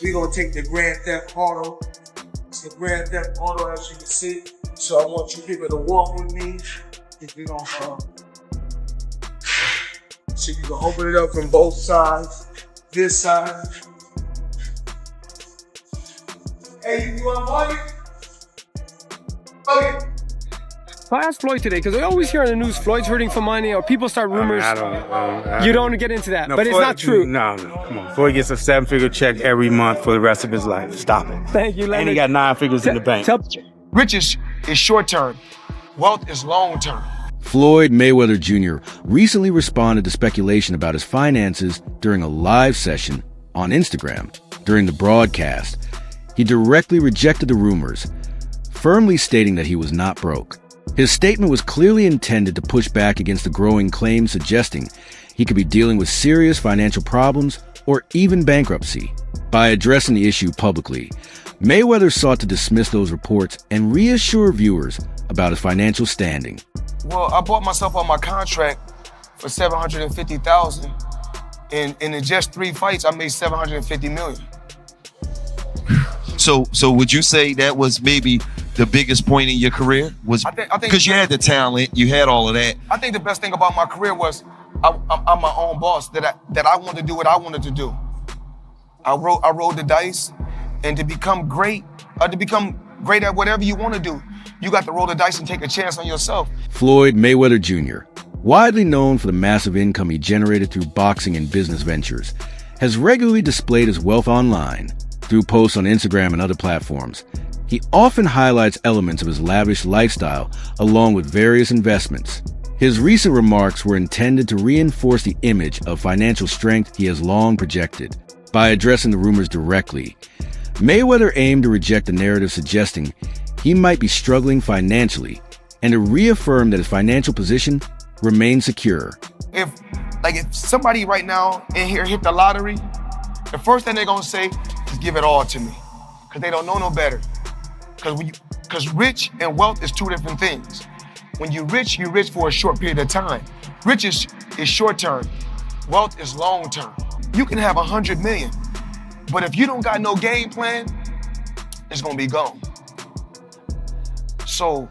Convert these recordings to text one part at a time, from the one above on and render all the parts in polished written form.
we're gonna take the Grand Theft Auto. It's the Grand Theft Auto, as you can see. So I want you people to walk with me. If you don't, so you can open it up from both sides. This side. Hey, you want money? Okay. I asked Floyd today, because I always hear on the news Floyd's hurting for money, or people start rumors. You don't want to get into that, no, but Floyd, it's not true. No, come on. Floyd gets a 7-figure check every month for the rest of his life. Stop it. Thank you, Leonard. And he got 9 figures in the bank. Riches is short term. Wealth is long term. Floyd Mayweather Jr. recently responded to speculation about his finances during a live session on Instagram. During the broadcast, he directly rejected the rumors, firmly stating that he was not broke. His statement was clearly intended to push back against the growing claims suggesting he could be dealing with serious financial problems or even bankruptcy. By addressing the issue publicly, Mayweather sought to dismiss those reports and reassure viewers about his financial standing. Well, I bought myself on my contract for $750,000, and in just 3 fights, I made $750 million. So would you say that was maybe the biggest point in your career? Was I think because you had the talent, you had all of that. I think the best thing about my career was I'm my own boss. That I wanted to do what I wanted to do. I rolled the dice, and to become great at whatever you want to do, you got to roll the dice and take a chance on yourself. Floyd Mayweather Jr., widely known for the massive income he generated through boxing and business ventures, has regularly displayed his wealth online through posts on Instagram and other platforms. He often highlights elements of his lavish lifestyle along with various investments. His recent remarks were intended to reinforce the image of financial strength he has long projected. By addressing the rumors directly, Mayweather aimed to reject the narrative suggesting he might be struggling financially and to reaffirm that his financial position remains secure. If somebody right now in here hit the lottery, the first thing they're gonna say is give it all to me, because they don't know no better. Because rich and wealth is 2 different things. When you're rich for a short period of time. Riches is short term. Wealth is long term. You can have 100 million, but if you don't got no game plan, it's gonna be gone. So,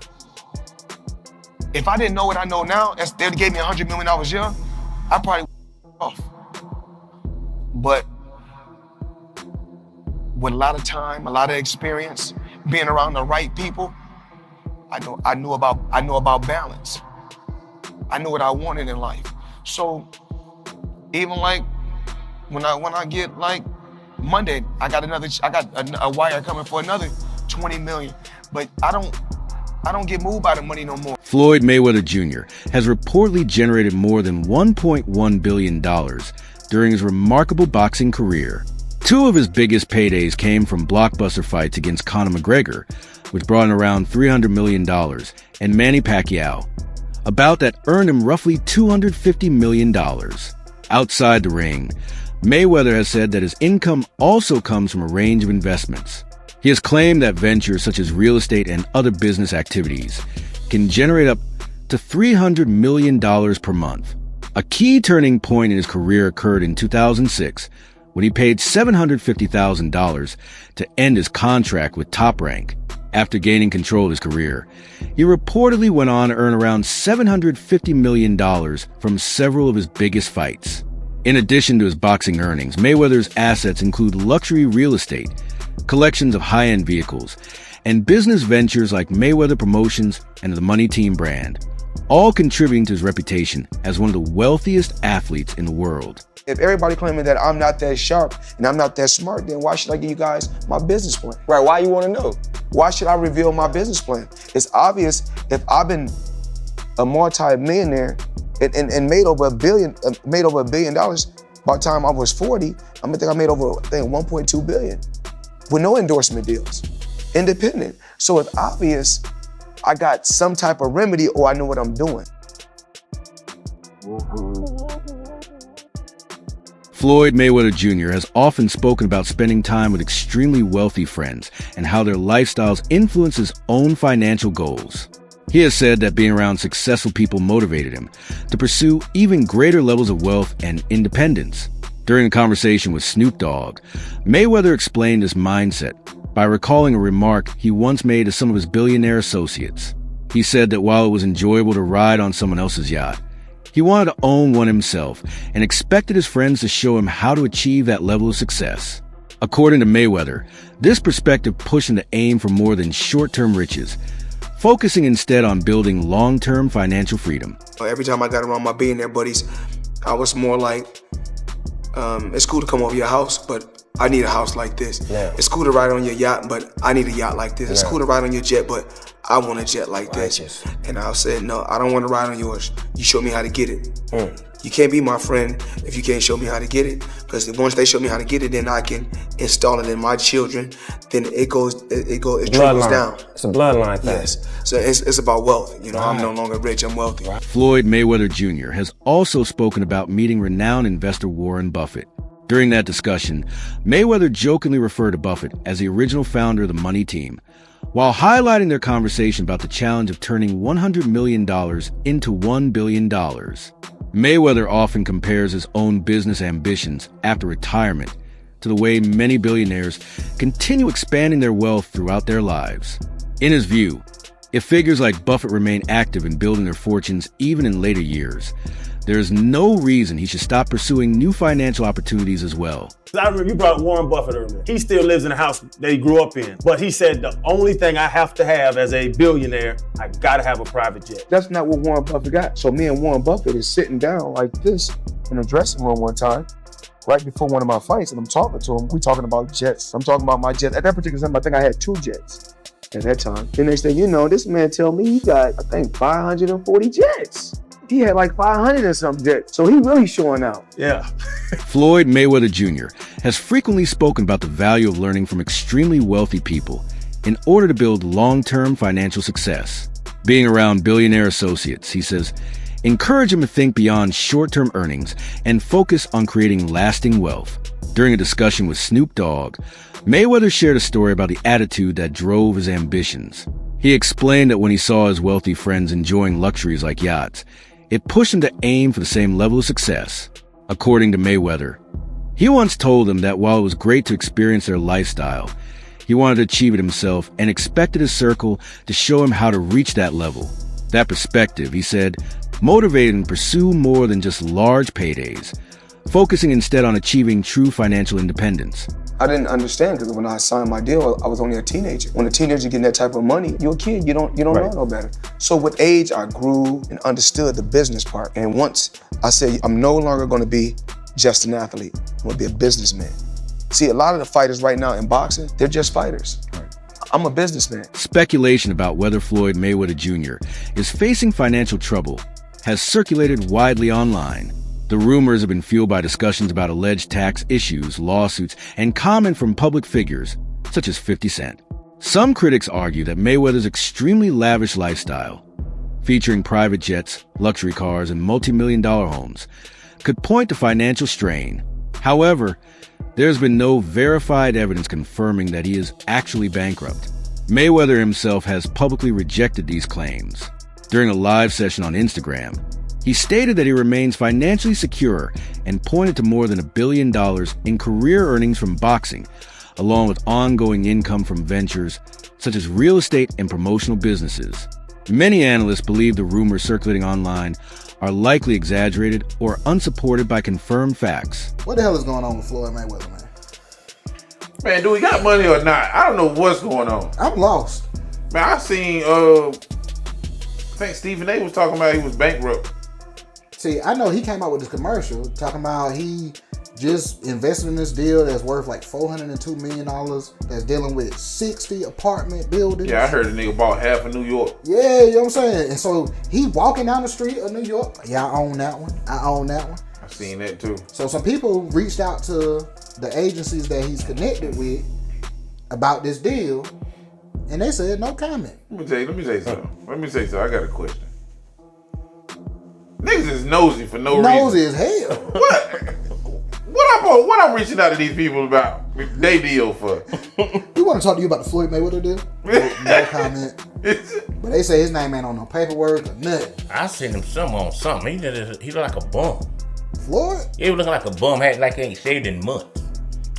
if I didn't know what I know now, they gave me $100 million young, I probably off. But with a lot of time, a lot of experience, being around the right people, I knew about balance. I knew what I wanted in life. So even like when I get like Monday, I got a wire coming for another 20 million. But I don't get moved by the money no more. Floyd Mayweather Jr. has reportedly generated more than $1.1 billion during his remarkable boxing career. 2 of his biggest paydays came from blockbuster fights against Conor McGregor, which brought in around $300 million, and Manny Pacquiao, a bout that earned him roughly $250 million. Outside the ring, Mayweather has said that his income also comes from a range of investments. He has claimed that ventures such as real estate and other business activities can generate up to $300 million per month. A key turning point in his career occurred in 2006 when he paid $750,000 to end his contract with Top Rank. After gaining control of his career, he reportedly went on to earn around $750 million from several of his biggest fights. In addition to his boxing earnings, Mayweather's assets include luxury real estate, collections of high-end vehicles, and business ventures like Mayweather Promotions and the Money Team brand, all contributing to his reputation as one of the wealthiest athletes in the world. If everybody claiming that I'm not that sharp and I'm not that smart, then why should I give you guys my business plan? Right, why you wanna know? Why should I reveal my business plan? It's obvious if I've been a multi-millionaire and made over $1 billion by the time I was 40, I think I made over, $1.2 billion with no endorsement deals, independent. So it's obvious I got some type of remedy or I know what I'm doing. Floyd Mayweather Jr. has often spoken about spending time with extremely wealthy friends and how their lifestyles influence his own financial goals. He has said that being around successful people motivated him to pursue even greater levels of wealth and independence. During a conversation with Snoop Dogg, Mayweather explained his mindset by recalling a remark he once made to some of his billionaire associates. He said that while it was enjoyable to ride on someone else's yacht, he wanted to own one himself and expected his friends to show him how to achieve that level of success. According to Mayweather, this perspective pushed him to aim for more than short-term riches, focusing instead on building long-term financial freedom. Every time I got around my billionaire buddies, I was more like, it's cool to come over your house, but I need a house like this. Yeah. It's cool to ride on your yacht, but I need a yacht like this. It's cool to ride on your jet, but I want a jet like this. And I said, no, I don't want to ride on yours. You show me how to get it. You can't be my friend if you can't show me how to get it. Because once they show me how to get it, then I can install it in my children. Then it trickles down. It's a bloodline thing. Yes. So it's about wealth. You know, I'm no longer rich, I'm wealthy. Floyd Mayweather Jr. has also spoken about meeting renowned investor Warren Buffett. During that discussion, Mayweather jokingly referred to Buffett as the original founder of the Money Team, while highlighting their conversation about the challenge of turning $100 million into $1 billion. Mayweather often compares his own business ambitions after retirement to the way many billionaires continue expanding their wealth throughout their lives. In his view, if figures like Buffett remain active in building their fortunes even in later years, there is no reason he should stop pursuing new financial opportunities as well. I remember you brought Warren Buffett earlier. He still lives in the house that he grew up in. But he said the only thing I have to have as a billionaire, I gotta have a private jet. That's not what Warren Buffett got. So me and Warren Buffett is sitting down like this in a dressing room one time, right before one of my fights, and I'm talking to him. We talking about jets. I'm talking about my jets. At that particular time, I think I had 2 jets at that time. The next thing you know, this man tell me he got, I think, 540 jets. He had like 500 and some jets. So he really showing out. Yeah. Floyd Mayweather Jr. has frequently spoken about the value of learning from extremely wealthy people in order to build long-term financial success. Being around billionaire associates, he says, encourage them to think beyond short-term earnings and focus on creating lasting wealth. During a discussion with Snoop Dogg, Mayweather shared a story about the attitude that drove his ambitions. He explained that when he saw his wealthy friends enjoying luxuries like yachts, it pushed him to aim for the same level of success. According to Mayweather, he once told them that while it was great to experience their lifestyle, he wanted to achieve it himself and expected his circle to show him how to reach that level. That perspective, he said, motivated him to pursue more than just large paydays, focusing instead on achieving true financial independence. I didn't understand because when I signed my deal, I was only a teenager. When a teenager getting that type of money, you're a kid, you don't know no better. So with age, I grew and understood the business part. And once I said, I'm no longer gonna be just an athlete, I'm gonna be a businessman. See, a lot of the fighters right now in boxing, they're just fighters. I'm a businessman. Speculation about whether Floyd Mayweather Jr. is facing financial trouble has circulated widely online. The rumors have been fueled by discussions about alleged tax issues, lawsuits, and comment from public figures, such as 50 Cent. Some critics argue that Mayweather's extremely lavish lifestyle, featuring private jets, luxury cars, and multi-million-dollar homes, could point to financial strain. However, there's been no verified evidence confirming that he is actually bankrupt. Mayweather himself has publicly rejected these claims. During a live session on Instagram, he stated that he remains financially secure and pointed to more than $1 billion in career earnings from boxing, along with ongoing income from ventures such as real estate and promotional businesses. Many analysts believe the rumors circulating online are likely exaggerated or unsupported by confirmed facts. What the hell is going on with Floyd Mayweather, man? Man, do we got money or not? I don't know what's going on. I'm lost. Man, I seen, I think Stephen A was talking about he was bankrupt. See, I know he came out with this commercial talking about he just invested in this deal that's worth like $402 million that's dealing with 60 apartment buildings. Yeah, I heard a nigga bought half of New York. Yeah, you know what I'm saying? And so he walking down the street of New York. Yeah, I own that one. I own that one. I seen that too. So some people reached out to the agencies that he's connected with about this deal, and they said no comment. Let me say something. I got a question. Niggas is nosy for no reason. Nosy as hell. What I'm reaching out to these people about they deal for? You want to talk to you about the Floyd Mayweather deal? No comment. But they say his name ain't on no paperwork or nothing. I seen him on something. He look like a bum. Floyd? He was looking like a bum, had like he ain't shaved in months.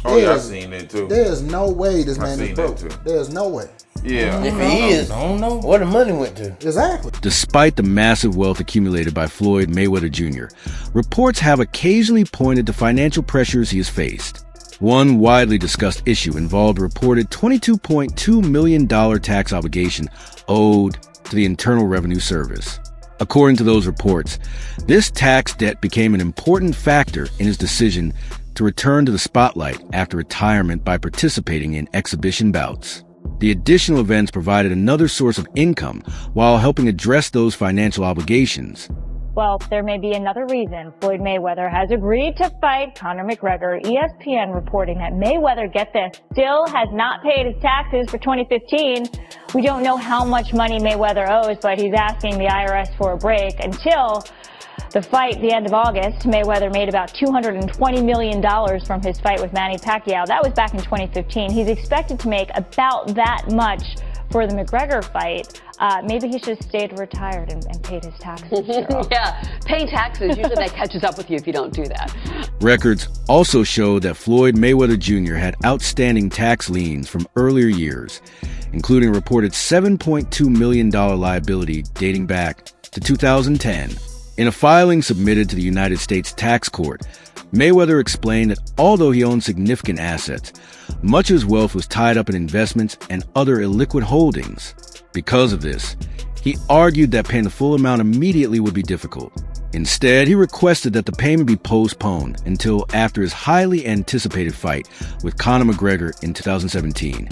Oh, yeah, I seen that too. There's no way this man is seen broke. that too. There's no way. Yeah. If he is, I don't know where the money went to. Exactly. Despite the massive wealth accumulated by Floyd Mayweather Jr., reports have occasionally pointed to financial pressures he has faced. One widely discussed issue involved a reported $22.2 million tax obligation owed to the Internal Revenue Service. According to those reports, this tax debt became an important factor in his decision to return to the spotlight after retirement by participating in exhibition bouts. The additional events provided another source of income while helping address those financial obligations. Well, there may be another reason Floyd Mayweather has agreed to fight Conor McGregor. ESPN reporting that Mayweather, get this, still has not paid his taxes for 2015. We don't know how much money Mayweather owes, but he's asking the IRS for a break until the fight, the end of August. Mayweather made about $220 million from his fight with Manny Pacquiao. That was back in 2015. He's expected to make about that much for the McGregor fight. Maybe he should have stayed retired and paid his taxes. Yeah, paying taxes, usually that catches up with you if you don't do that. Records also show that Floyd Mayweather Jr. had outstanding tax liens from earlier years, including a reported $7.2 million liability dating back to 2010. In a filing submitted to the United States Tax Court, Mayweather explained that although he owned significant assets, much of his wealth was tied up in investments and other illiquid holdings. Because of this, he argued that paying the full amount immediately would be difficult. Instead, he requested that the payment be postponed until after his highly anticipated fight with Conor McGregor in 2017,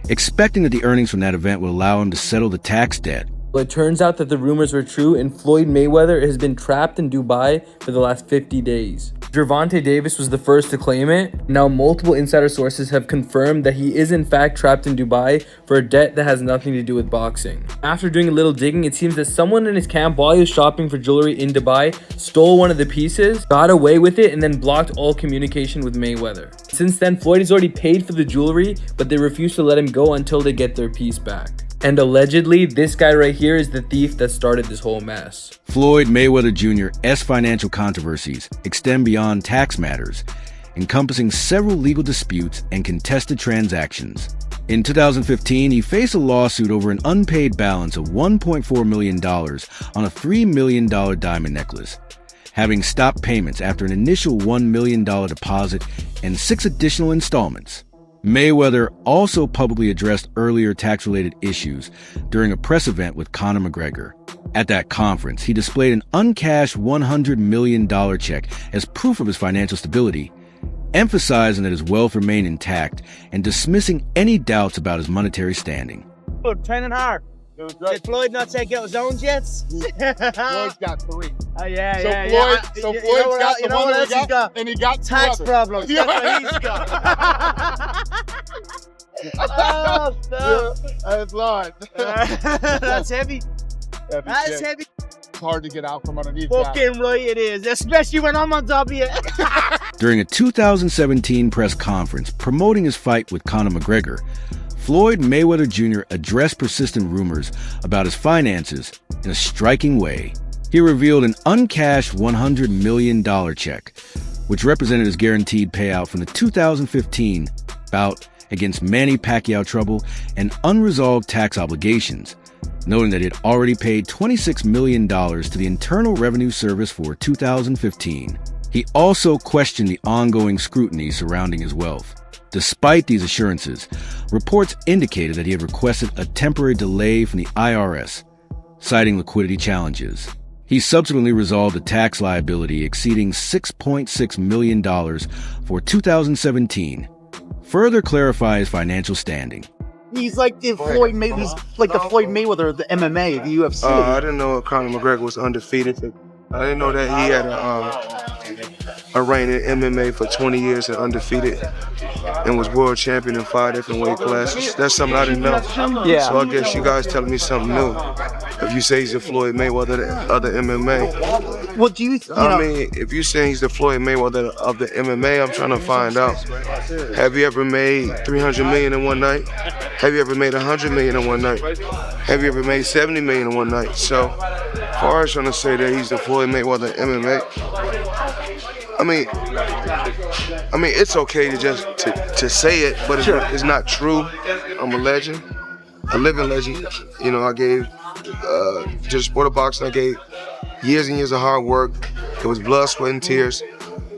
expecting that the earnings from that event would allow him to settle the tax debt. Well, it turns out that the rumors were true, and Floyd Mayweather has been trapped in Dubai for the last 50 days. Gervonta Davis was the first to claim it. Now, multiple insider sources have confirmed that he is in fact trapped in Dubai for a debt that has nothing to do with boxing. After doing a little digging, it seems that someone in his camp, while he was shopping for jewelry in Dubai, stole one of the pieces, got away with it, and then blocked all communication with Mayweather. Since then, Floyd has already paid for the jewelry, but they refuse to let him go until they get their piece back. And allegedly, this guy right here is the thief that started this whole mess. Floyd Mayweather Jr.'s financial controversies extend beyond tax matters, encompassing several legal disputes and contested transactions. In 2015, he faced a lawsuit over an unpaid balance of $1.4 million on a $3 million diamond necklace, having stopped payments after an initial $1 million deposit and 6 additional installments. Mayweather also publicly addressed earlier tax-related issues during a press event with Conor McGregor. At that conference, he displayed an uncashed $100 million check as proof of his financial stability, emphasizing that his wealth remained intact and dismissing any doubts about his monetary standing. Training hard. Did Floyd not take out his own jets? Floyd's got 3. So Floyd's got the one he got, and he got tax problems. Yeah. That's what he's got. Oh, no. That's Lord. That's heavy. That's heavy. It's hard to get out from underneath that. Fucking right it is, especially when I'm on top of you. During a 2017 press conference promoting his fight with Conor McGregor, Floyd Mayweather Jr. addressed persistent rumors about his finances in a striking way. He revealed an uncashed $100 million check, which represented his guaranteed payout from the 2015 bout against Manny Pacquiao trouble and unresolved tax obligations, noting that he had already paid $26 million to the Internal Revenue Service for 2015. He also questioned the ongoing scrutiny surrounding his wealth. Despite these assurances, reports indicated that he had requested a temporary delay from the IRS, citing liquidity challenges. He subsequently resolved a tax liability exceeding $6.6 million for 2017, further clarifying his financial standing. He's like the Floyd Mayweather. He's like the Floyd Mayweather of the MMA, the UFC. I didn't know Conor McGregor was undefeated. I didn't know that he had a reign in MMA for 20 years and undefeated, and was world champion in 5 different weight classes. That's something I didn't know. Yeah. So I guess you guys telling me something new. If you say he's the Floyd Mayweather of the MMA. Well, do you I mean, if you say he's the Floyd Mayweather of the MMA, I'm trying to find out. Have you ever made $300 million in one night? Have you ever made $100 million in one night? Have you ever made $70 million in one night? So, as far as trying to say that he's the Floyd Mayweather of MMA, I mean, it's okay to just to say it, but it's not true. I'm a legend, a living legend. You know, I gave to the sport of boxing. I gave years and years of hard work. It was blood, sweat, and tears.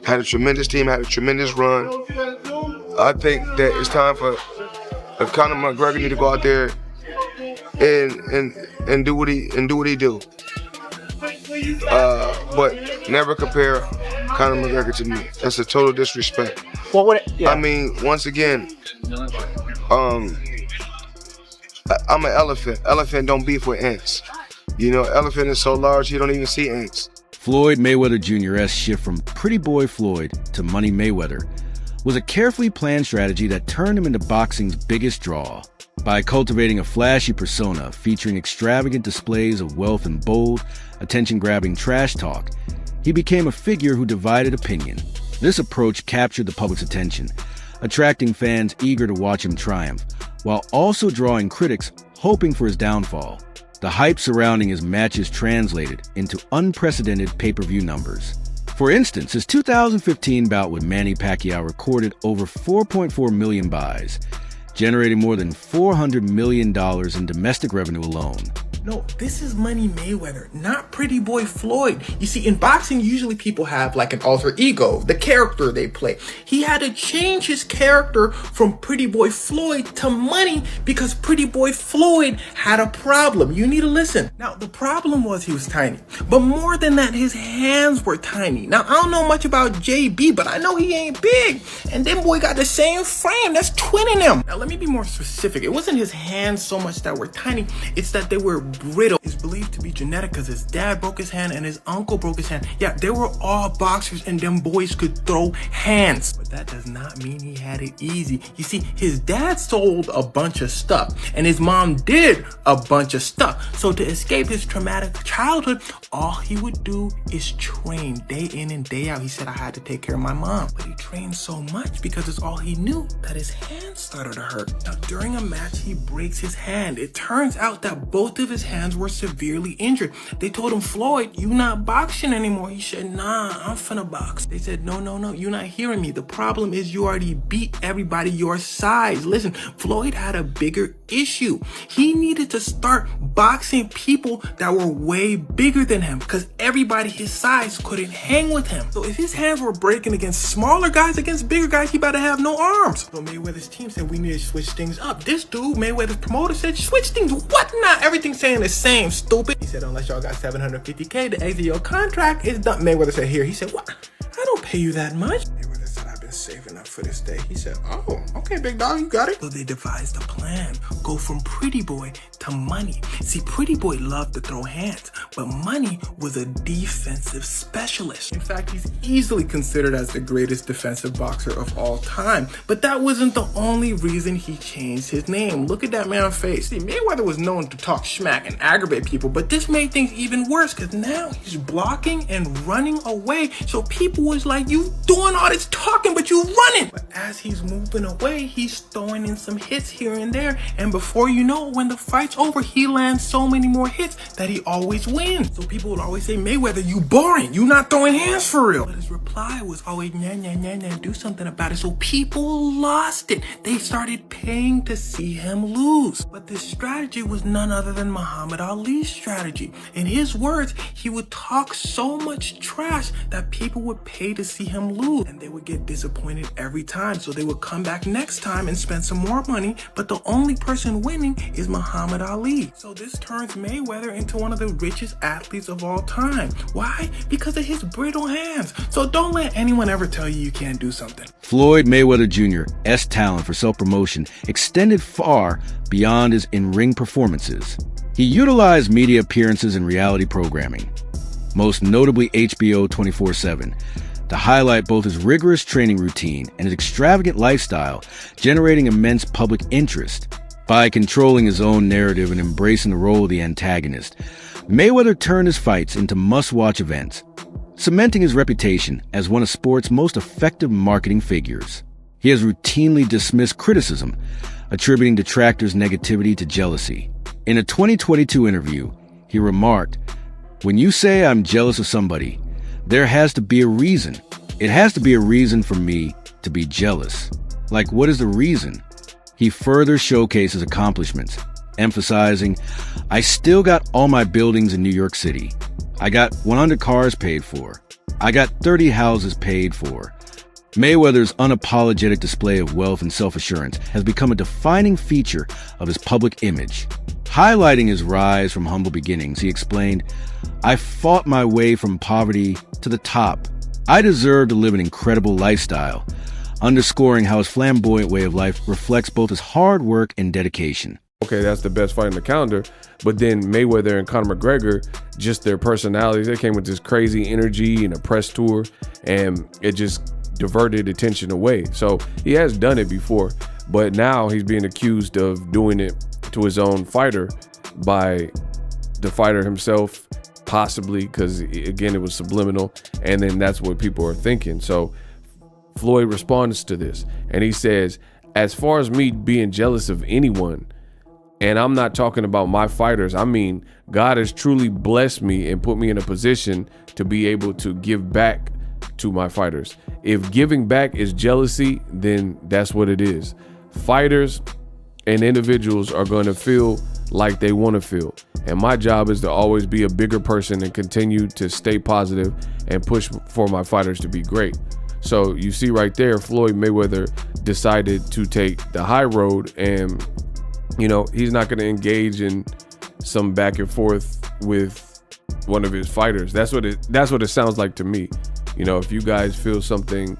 Had a tremendous team. Had a tremendous run. I think that it's time for Conor McGregor need to go out there and do what he do. But never compare Conor McGregor to me. That's a total disrespect. Well, I mean, once again, I'm an elephant. Elephant don't beef with ants. You know, elephant is so large you don't even see ants. Floyd Mayweather Jr.'s shift from Pretty Boy Floyd to Money Mayweather was a carefully planned strategy that turned him into boxing's biggest draw. By cultivating a flashy persona featuring extravagant displays of wealth and bold, attention-grabbing trash talk, he became a figure who divided opinion. This approach captured the public's attention, attracting fans eager to watch him triumph, while also drawing critics hoping for his downfall. The hype surrounding his matches translated into unprecedented pay-per-view numbers. For instance, his 2015 bout with Manny Pacquiao recorded over 4.4 million buys, generating more than $400 million in domestic revenue alone. No, this is Money Mayweather, not Pretty Boy Floyd. You see, in boxing, usually people have like an alter ego, the character they play. He had to change his character from Pretty Boy Floyd to Money because Pretty Boy Floyd had a problem. You need to listen. Now, the problem was he was tiny. But more than that, his hands were tiny. Now, I don't know much about JB, but I know he ain't big. And then boy got the same frame. That's twinning him. Now, let me be more specific. It wasn't his hands so much that were tiny. It's that they were brittle. Is believed to be genetic because his dad broke his hand and his uncle broke his hand. Yeah, they were all boxers and them boys could throw hands. But that does not mean he had it easy. You see, his dad sold a bunch of stuff and his mom did a bunch of stuff. So to escape his traumatic childhood, all he would do is train day in and day out. He said, I had to take care of my mom. But he trained so much because it's all he knew that his hand started to hurt. Now, during a match, he breaks his hand. It turns out that both of his hands were severely injured. They told him, Floyd, you not boxing anymore. He said, nah, I'm finna box. They said, no, you're not hearing me. The problem is you already beat everybody your size. Listen, Floyd had a bigger issue. He needed to start boxing people that were way bigger than him because everybody his size couldn't hang with him. So if his hands were breaking against smaller guys, against bigger guys, he better have no arms. So Mayweather's team said, we need to switch things up. This dude, Mayweather's promoter, said, switch things. What not? Everything's saying the same, stupid. He said, unless y'all got $750K to exit your contract, it's done. Mayweather said, here. He said, what? I don't pay you that much. Mayweather said, I've been saving up for this day. He said, oh, okay, big dog, you got it. So they devised a plan. Go from Pretty Boy to Money. See, Pretty Boy loved to throw hands, but Money was a defensive specialist. In fact, he's easily considered as the greatest defensive boxer of all time. But that wasn't the only reason he changed his name. Look at that man's face. See, Mayweather was known to talk smack and aggravate people, but this made things even worse because now he's blocking and running away. So people was like, you doing all this talking, but you running. But as he's moving away, he's throwing in some hits here and there. And before you know, when the fight's over, he lands so many more hits that he always wins. So people would always say, Mayweather, you boring. You not throwing hands for real. But his reply was always, nah, do something about it. So people lost it. They started paying to see him lose. But this strategy was none other than Muhammad Ali's strategy. In his words, he would talk so much trash that people would pay to see him lose. And they would get disappointed every time. So they would come back next time and spend some more money. But the only person winning is Muhammad Ali. So this turns Mayweather into one of the richest athletes of all time. Why? Because of his brittle hands. So don't let anyone ever tell you can't do something. Floyd Mayweather Jr.'s talent for self-promotion extended far beyond his in-ring performances. He utilized media appearances and reality programming, most notably HBO 24/7, to highlight both his rigorous training routine and his extravagant lifestyle, generating immense public interest. By controlling his own narrative and embracing the role of the antagonist, Mayweather turned his fights into must-watch events, cementing his reputation as one of sports' most effective marketing figures. He has routinely dismissed criticism, attributing detractors' negativity to jealousy. In a 2022 interview, he remarked, "When you say I'm jealous of somebody, there has to be a reason. It has to be a reason for me to be jealous. Like, what is the reason? He further showcases accomplishments, emphasizing, I still got all my buildings in New York City. I got 100 cars paid for. I got 30 houses paid for. Mayweather's unapologetic display of wealth and self-assurance has become a defining feature of his public image. Highlighting his rise from humble beginnings, he explained, I fought my way from poverty to the top. I deserve to live an incredible lifestyle, underscoring how his flamboyant way of life reflects both his hard work and dedication. Okay, that's the best fight in the calendar. But then Mayweather and Conor McGregor, just their personalities, they came with this crazy energy and a press tour, and it just diverted attention away. So he has done it before, but now he's being accused of doing it to his own fighter by the fighter himself, possibly, because again, it was subliminal, and then that's what people are thinking. So Floyd responds to this, and he says, as far as me being jealous of anyone, and I'm not talking about my fighters, I mean, God has truly blessed me and put me in a position to be able to give back to my fighters. If giving back is jealousy, then that's what it is. Fighters and individuals are going to feel like they want to feel. And my job is to always be a bigger person and continue to stay positive and push for my fighters to be great. So you see right there, Floyd Mayweather decided to take the high road, and you know, he's not going to engage in some back and forth with one of his fighters. That's what it sounds like to me. You know, if you guys feel something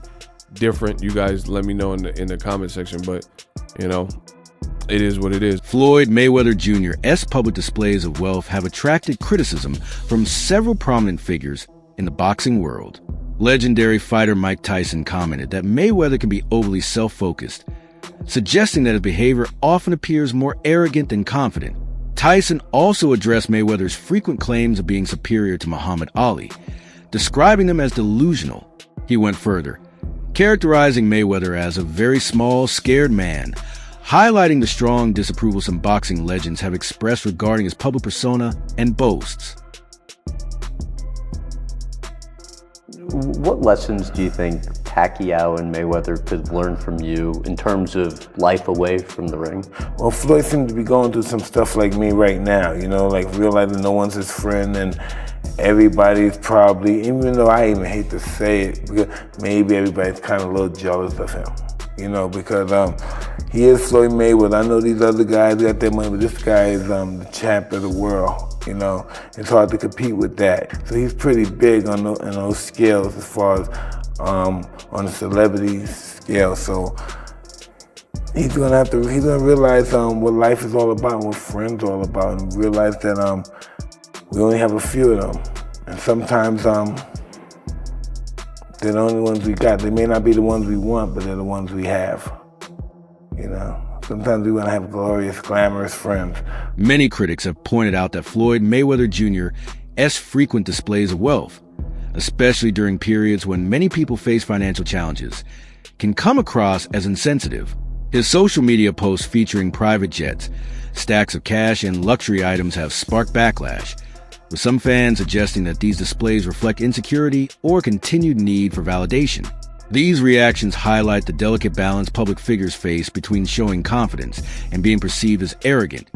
different, you guys let me know in the comment section. But, you know, it is what it is. Floyd Mayweather Jr.'s public displays of wealth have attracted criticism from several prominent figures in the boxing world. Legendary fighter Mike Tyson commented that Mayweather can be overly self-focused, suggesting that his behavior often appears more arrogant than confident. Tyson also addressed Mayweather's frequent claims of being superior to Muhammad Ali, describing them as delusional. He went further, characterizing Mayweather as a very small, scared man, highlighting the strong disapproval some boxing legends have expressed regarding his public persona and boasts. What lessons do you think Pacquiao and Mayweather could learn from you in terms of life away from the ring? Well, Floyd seems to be going through some stuff like me right now, you know, like realizing no one's his friend and everybody's probably, even though I even hate to say it, because maybe everybody's kind of a little jealous of him, you know, because he is Floyd Mayweather. I know these other guys got their money, but this guy is the champ of the world. You know, it's hard to compete with that. So he's pretty big on those scales as far as on the celebrity scale. So he's gonna realize what life is all about, what friends are all about, and realize that we only have a few of them. And sometimes they're the only ones we got. They may not be the ones we want, but they're the ones we have. You know. Sometimes we want to have glorious, glamorous friends. Many critics have pointed out that Floyd Mayweather Jr.'s frequent displays of wealth, especially during periods when many people face financial challenges, can come across as insensitive. His social media posts featuring private jets, stacks of cash, and luxury items have sparked backlash, with some fans suggesting that these displays reflect insecurity or continued need for validation. These reactions highlight the delicate balance public figures face between showing confidence and being perceived as arrogant,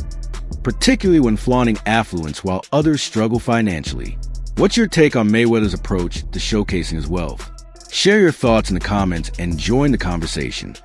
particularly when flaunting affluence while others struggle financially. What's your take on Mayweather's approach to showcasing his wealth? Share your thoughts in the comments and join the conversation.